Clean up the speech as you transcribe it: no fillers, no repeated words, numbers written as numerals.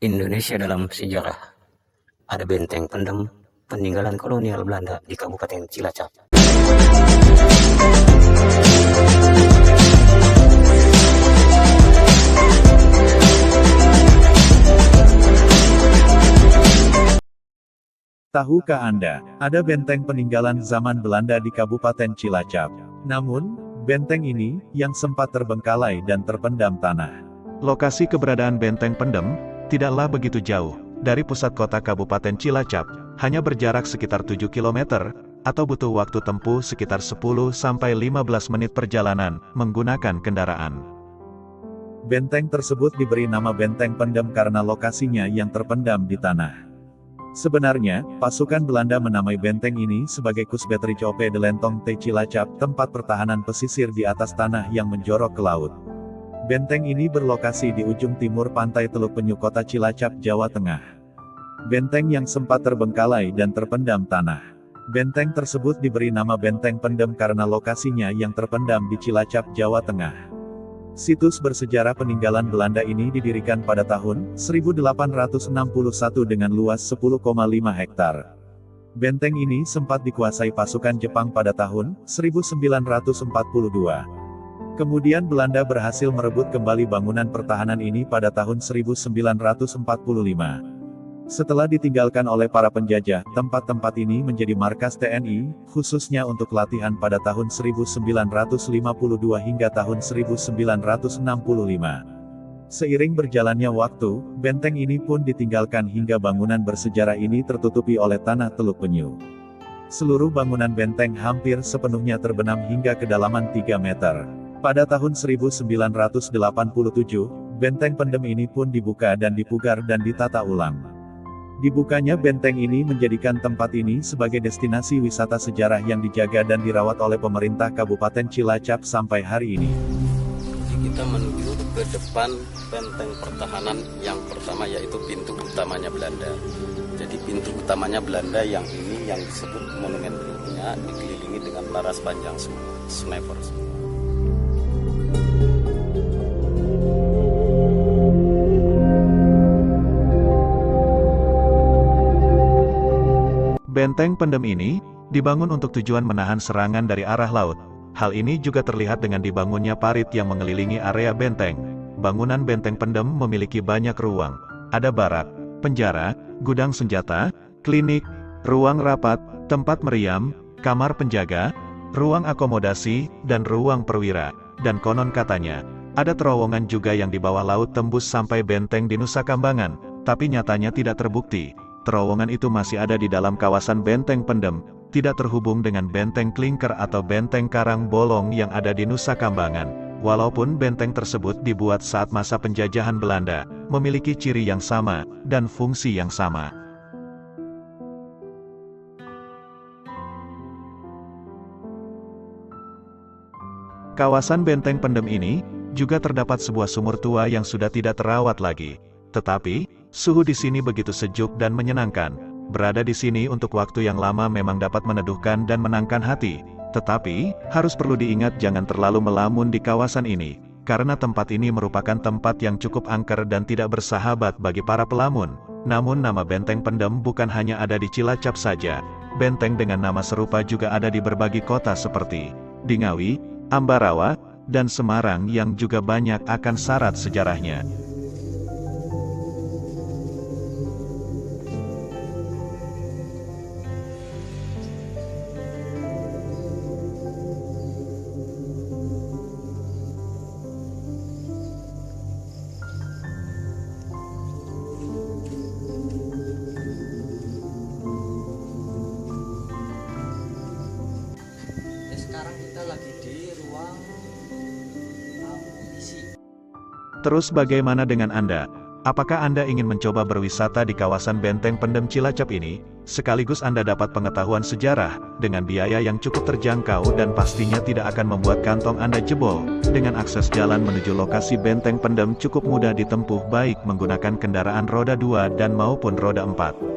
Indonesia dalam sejarah. Ada benteng pendem peninggalan kolonial Belanda di Kabupaten Cilacap. Tahukah Anda, ada benteng peninggalan zaman Belanda di Kabupaten Cilacap? Namun, benteng ini, yang sempat terbengkalai dan terpendam tanah. Lokasi keberadaan benteng pendem, tidaklah begitu jauh, dari pusat kota Kabupaten Cilacap, hanya berjarak sekitar 7 km, atau butuh waktu tempuh sekitar 10-15 menit perjalanan, menggunakan kendaraan. Benteng tersebut diberi nama benteng pendem karena lokasinya yang terpendam di tanah. Sebenarnya, pasukan Belanda menamai benteng ini sebagai Kusbetrich op de Lentong te Cilacap, tempat pertahanan pesisir di atas tanah yang menjorok ke laut. Benteng ini berlokasi di ujung timur pantai Teluk Penyu kota Cilacap, Jawa Tengah. Benteng yang sempat terbengkalai dan terpendam tanah. Benteng tersebut diberi nama benteng pendem karena lokasinya yang terpendam di Cilacap, Jawa Tengah. Situs bersejarah peninggalan Belanda ini didirikan pada tahun 1861 dengan luas 10,5 hektar. Benteng ini sempat dikuasai pasukan Jepang pada tahun 1942. Kemudian Belanda berhasil merebut kembali bangunan pertahanan ini pada tahun 1945. Setelah ditinggalkan oleh para penjajah, tempat-tempat ini menjadi markas TNI, khususnya untuk latihan pada tahun 1952 hingga tahun 1965. Seiring berjalannya waktu, benteng ini pun ditinggalkan hingga bangunan bersejarah ini tertutupi oleh tanah Teluk Penyu. Seluruh bangunan benteng hampir sepenuhnya terbenam hingga kedalaman 3 meter. Pada tahun 1987, benteng pendem ini pun dibuka dan dipugar dan ditata ulang. Dibukanya benteng ini menjadikan tempat ini sebagai destinasi wisata sejarah yang dijaga dan dirawat oleh pemerintah Kabupaten Cilacap sampai hari ini. Kita menuju ke depan benteng pertahanan yang pertama, yaitu pintu utamanya Belanda. Jadi pintu utamanya Belanda yang ini yang disebut monumen berikutnya, dikelilingi dengan laras panjang sniper. Benteng pendem ini, dibangun untuk tujuan menahan serangan dari arah laut. Hal ini juga terlihat dengan dibangunnya parit yang mengelilingi area benteng. Bangunan benteng pendem memiliki banyak ruang. Ada barak, penjara, gudang senjata, klinik, ruang rapat, tempat meriam, kamar penjaga, ruang akomodasi, dan ruang perwira. Dan konon katanya, ada terowongan juga yang di bawah laut tembus sampai benteng di Nusa Kambangan, tapi nyatanya tidak terbukti. Terowongan itu masih ada di dalam kawasan benteng pendem, tidak terhubung dengan benteng Klinker atau benteng Karang Bolong yang ada di Nusa Kambangan. Walaupun benteng tersebut dibuat saat masa penjajahan Belanda, memiliki ciri yang sama, dan fungsi yang sama. Kawasan benteng pendem ini, juga terdapat sebuah sumur tua yang sudah tidak terawat lagi. Tetapi, suhu di sini begitu sejuk dan menyenangkan. Berada di sini untuk waktu yang lama memang dapat meneduhkan dan menangkan hati. Tetapi, harus perlu diingat jangan terlalu melamun di kawasan ini, karena tempat ini merupakan tempat yang cukup angker dan tidak bersahabat bagi para pelamun. Namun nama benteng pendem bukan hanya ada di Cilacap saja. Benteng dengan nama serupa juga ada di berbagai kota seperti di Ngawi, Ambarawa, dan Semarang yang juga banyak akan syarat sejarahnya. Sekarang kita lagi di ruang amunisi. Terus bagaimana dengan Anda? Apakah Anda ingin mencoba berwisata di kawasan benteng pendem Cilacap ini? Sekaligus Anda dapat pengetahuan sejarah, dengan biaya yang cukup terjangkau dan pastinya tidak akan membuat kantong Anda jebol. Dengan akses jalan menuju lokasi benteng pendem cukup mudah ditempuh baik menggunakan kendaraan roda 2 dan maupun roda 4.